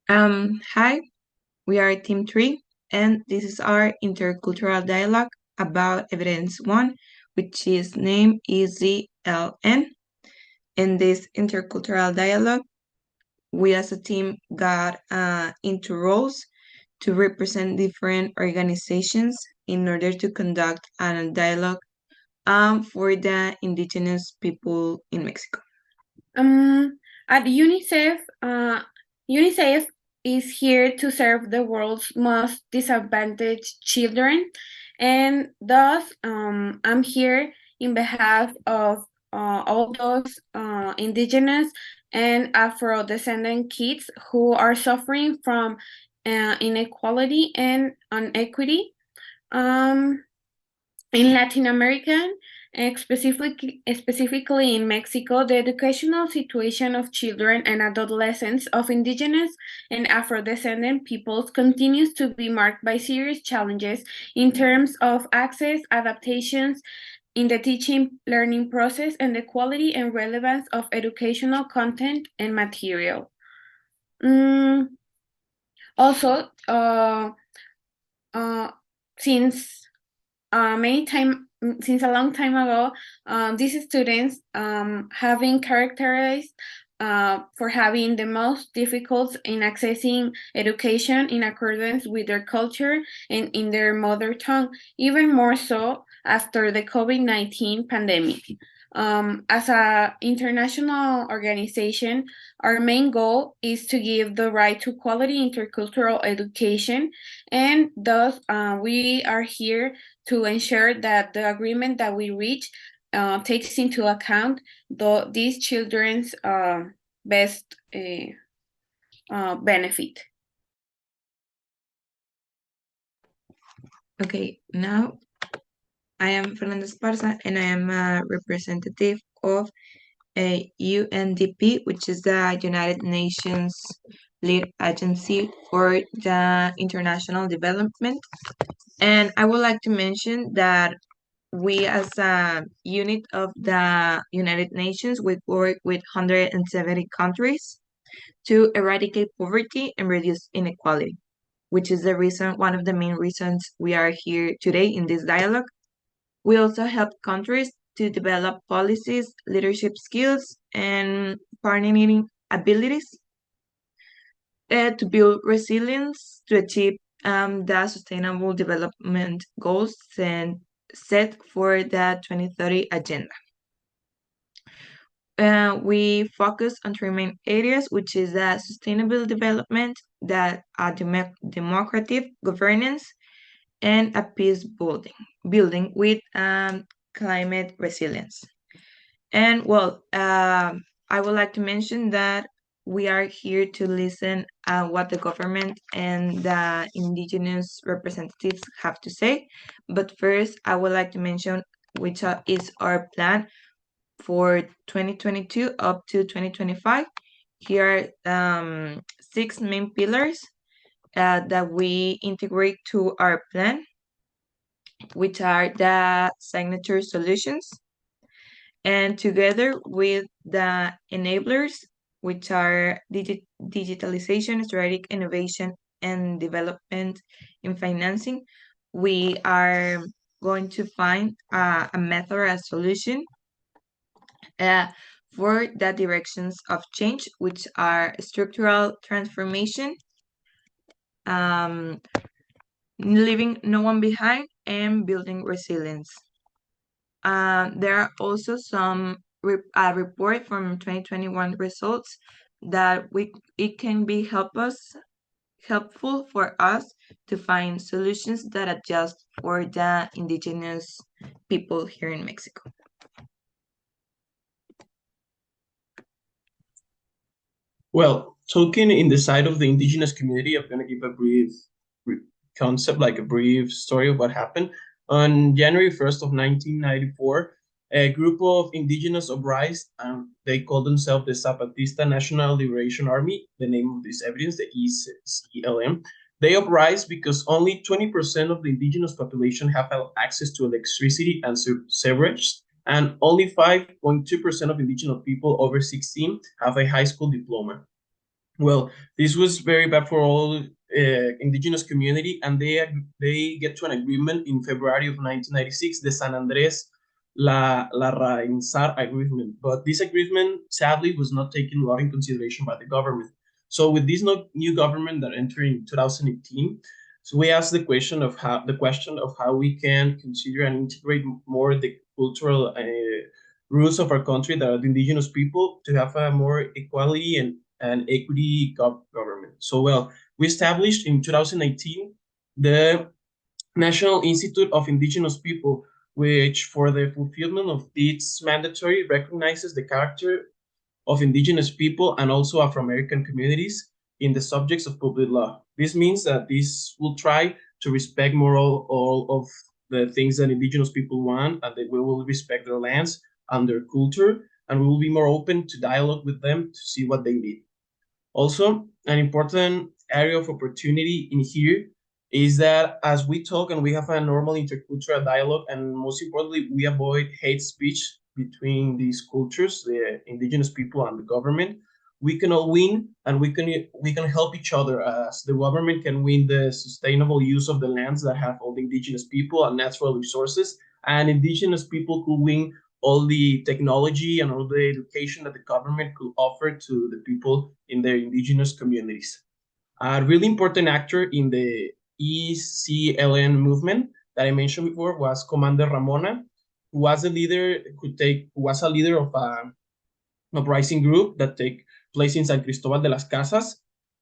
Hi, we are Team 3, and this is our intercultural dialogue about Evidence 1, which is named EZLN. In this intercultural dialogue, we as a team got into roles to represent different organizations in order to conduct a dialogue for the indigenous people in Mexico. At UNICEF is here to serve the world's most disadvantaged children, and thus I'm here in behalf of all those indigenous and Afro-descendant kids who are suffering from inequality and inequity. Um, in Latin America, specifically in Mexico, the educational situation of children and adolescents of indigenous and Afro-descendant peoples continues to be marked by serious challenges in terms of access, adaptations in the teaching learning process, and the quality and relevance of educational content and material. Mm, Also, uh, since many time since a long time ago, these students have been characterized for having the most difficult in accessing education in accordance with their culture and in their mother tongue, even more so after the COVID-19 pandemic. As an international organization, our main goal is to give the right to quality intercultural education, and thus we are here to ensure that the agreement that we reach takes into account these children's best benefit. Okay, now I am Fernanda Esparza, and I am a representative of a UNDP, which is the United Nations lead agency for the international development. And I would like to mention that we, as a unit of the United Nations, we work with 170 countries to eradicate poverty and reduce inequality, which is one of the main reasons we are here today in this dialogue. We also help countries to develop policies, leadership skills, and partnering abilities to build resilience to achieve the sustainable development goals and set for the 2030 agenda. We focus on three main areas, which is the sustainable development, the democratic governance, and a peace building with climate resilience. And well, I would like to mention that we are here to listen what the government and the indigenous representatives have to say. But first, I would like to mention which is our plan for 2022 up to 2025. Here are six main pillars that we integrate to our plan, which are the signature solutions, and together with the enablers, which are digitalization, strategic innovation, and development in financing, we are going to find a method, a solution uh, for the directions of change, which are structural transformation, um, leaving no one behind, and building resilience. There are also some report from 2021 results that it can be helpful for us to find solutions that adjust for the indigenous people here in Mexico. Well, talking in the side of the indigenous community, I'm going to give a brief concept, like a brief story of what happened. On January 1st of 1994, a group of indigenous uprised, they call themselves the Zapatista National Liberation Army, the name of this evidence, the ECLM. They uprised because only 20% of the indigenous population have access to electricity and sewerage, and only 5.2% of indigenous people over 16 have a high school diploma. Well, this was very bad for all indigenous community, and they get to an agreement in February of 1996, the San Andres La Rainsar agreement. But this agreement sadly was not taken a lot in consideration by the government. So with this new government that entered in 2018, so we asked the question of how we can consider and integrate more the cultural roots of our country that are the indigenous people to have a more equality and equity government. So, well, we established in 2018 the National Institute of Indigenous People, which, for the fulfillment of its mandatory, recognizes the character of indigenous people and also Afro-American communities in the subjects of public law. This means that this will try to respect more all of the things that indigenous people want, and that we will respect their lands and their culture, and we will be more open to dialogue with them to see what they need. Also, an important area of opportunity in here is that as we talk and we have a normal intercultural dialogue, and most importantly, we avoid hate speech between these cultures, the indigenous people and the government, we can all win, and we can help each other, as the government can win the sustainable use of the lands that have all the indigenous people and natural resources, and indigenous people could win all the technology and all the education that the government could offer to the people in their indigenous communities. A really important actor in the ECLN movement that I mentioned before was Commander Ramona, who was a leader of an uprising group that take place in San Cristobal de las Casas,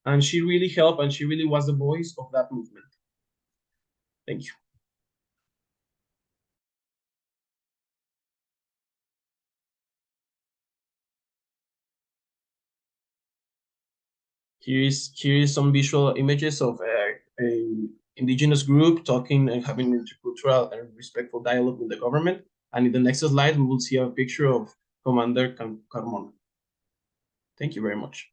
and she really helped and she really was the voice of that movement. Thank you. Here is some visual images of a indigenous group talking and having intercultural and respectful dialogue with the government. And in the next slide, we will see a picture of Commander Carmona. Thank you very much.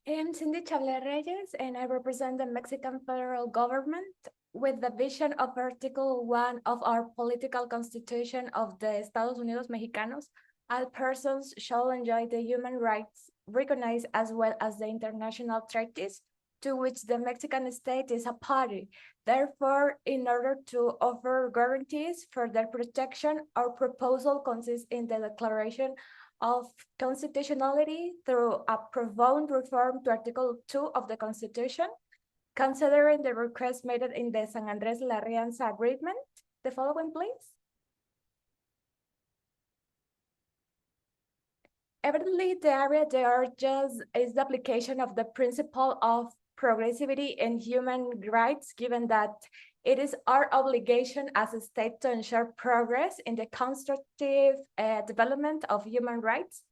I'm Cindy Chavler Reyes, and I represent the Mexican federal government with the vision of Article 1 of our political constitution of the Estados Unidos Mexicanos. All persons shall enjoy the human rights recognized as well as the international treaties to which the Mexican state is a party. Therefore, in order to offer guarantees for their protection, our proposal consists in the declaration of constitutionality through a profound reform to Article 2 of the Constitution, considering the request made in the San Andres La Alianza Agreement. The following, please. Evidently, the area they urges is the application of the principle of progressivity in human rights, given that it is our obligation as a state to ensure progress in the constructive development of human rights.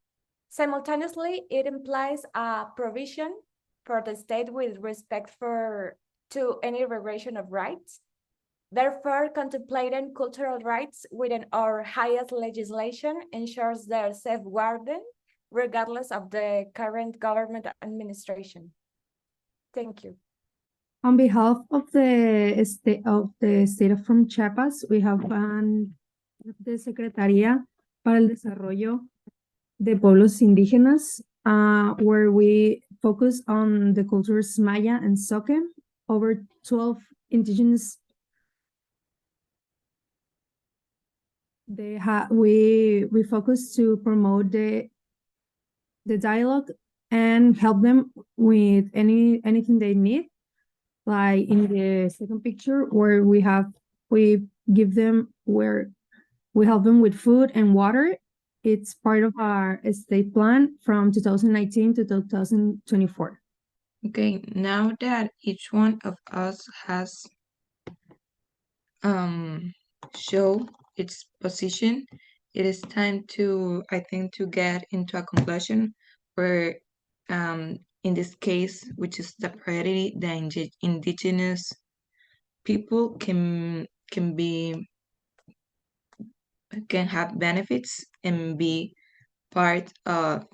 Simultaneously, it implies a provision for the state with respect to any regression of rights. Therefore, contemplating cultural rights within our highest legislation ensures their safeguarding, regardless of the current government administration. Thank you. On behalf of the state from Chiapas, we have the Secretaría para el Desarrollo de Pueblos Indígenas, where we focus on the cultures Maya and Zoque. Over 12 indigenous. We focus to promote the dialogue and help them with anything they need. Like in the second picture, where we help them with food and water. It's part of our state plan from 2019 to 2024. Okay, now that each one of us has show its position, it is time to, I think, to get into a conclusion where in this case, which is the priority, the indigenous people can have benefits and be part of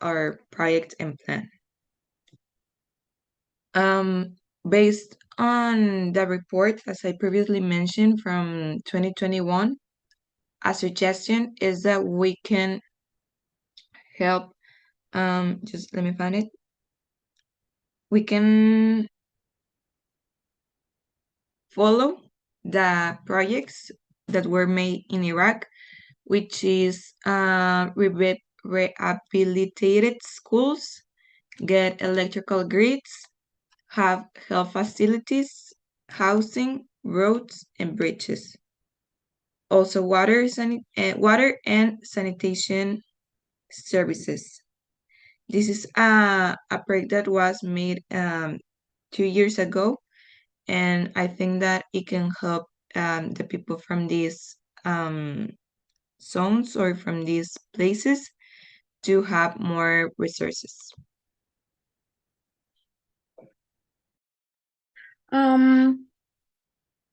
our project and plan. Based on the report, as I previously mentioned, from 2021, a suggestion is that we can help, just let me find it. We can follow the projects that were made in Iraq, which is rehabilitated schools, get electrical grids, have health facilities, housing, roads, and bridges. Also, water and sanitation services. This is a project that was made 2 years ago, and I think that it can help the people from these zones or from these places to have more resources.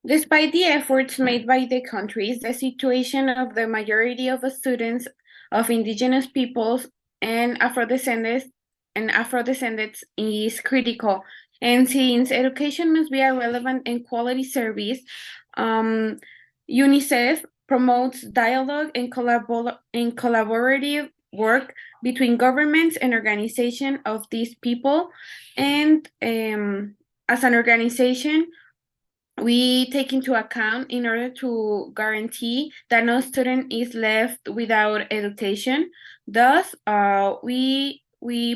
Despite the efforts made by the countries, the situation of the majority of the students of indigenous peoples and Afro-descendants is critical. And since education must be a relevant and quality service, UNICEF promotes dialogue and collaborative work between governments and organizations of these people. And as an organization, we take into account in order to guarantee that no student is left without education. Thus, we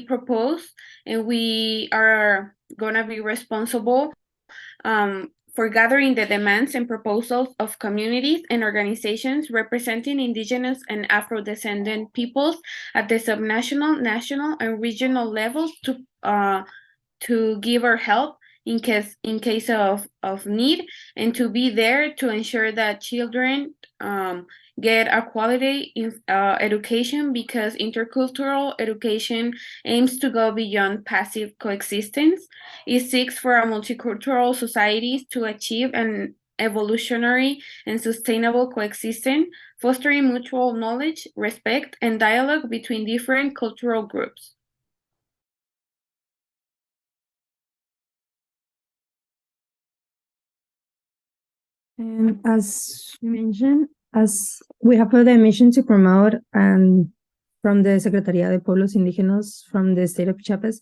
propose and we are gonna be responsible for gathering the demands and proposals of communities and organizations representing indigenous and Afro-descendant peoples at the subnational, national, and regional levels to give our help in case of need, and to be there to ensure that children get a quality education, because intercultural education aims to go beyond passive coexistence. It seeks for a multicultural societies to achieve an evolutionary and sustainable coexistence, fostering mutual knowledge, respect, and dialogue between different cultural groups. And as you mentioned, as we have the mission to promote and from the Secretaría de Pueblos Indígenas from the state of Chiapas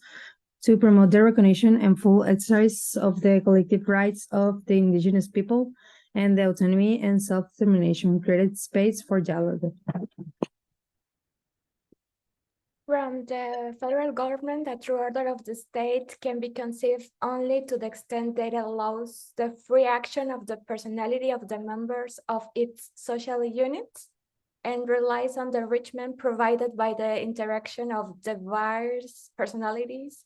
to promote the recognition and full exercise of the collective rights of the indigenous people and the autonomy and self-determination, created space for dialogue. From the federal government, a true order of the state can be conceived only to the extent that it allows the free action of the personality of the members of its social units and relies on the enrichment provided by the interaction of diverse personalities,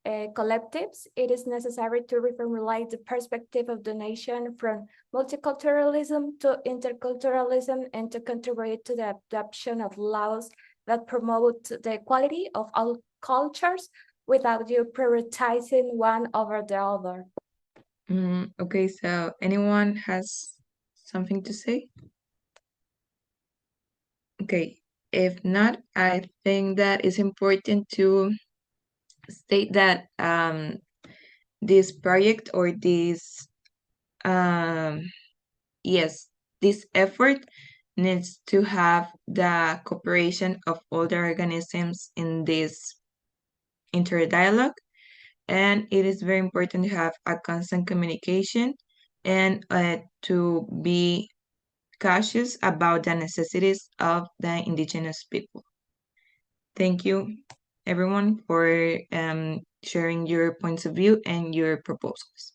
collectives. It is necessary to reformulate the perspective of the nation from multiculturalism to interculturalism and to contribute to the adoption of laws that promote the equality of all cultures without you prioritizing one over the other. Okay, so anyone has something to say? Okay, if not, I think that it's important to state that this project or this this effort needs to have the cooperation of all the organisms in this interdialogue, and it is very important to have a constant communication and to be cautious about the necessities of the indigenous people. Thank you, everyone, for sharing your points of view and your proposals.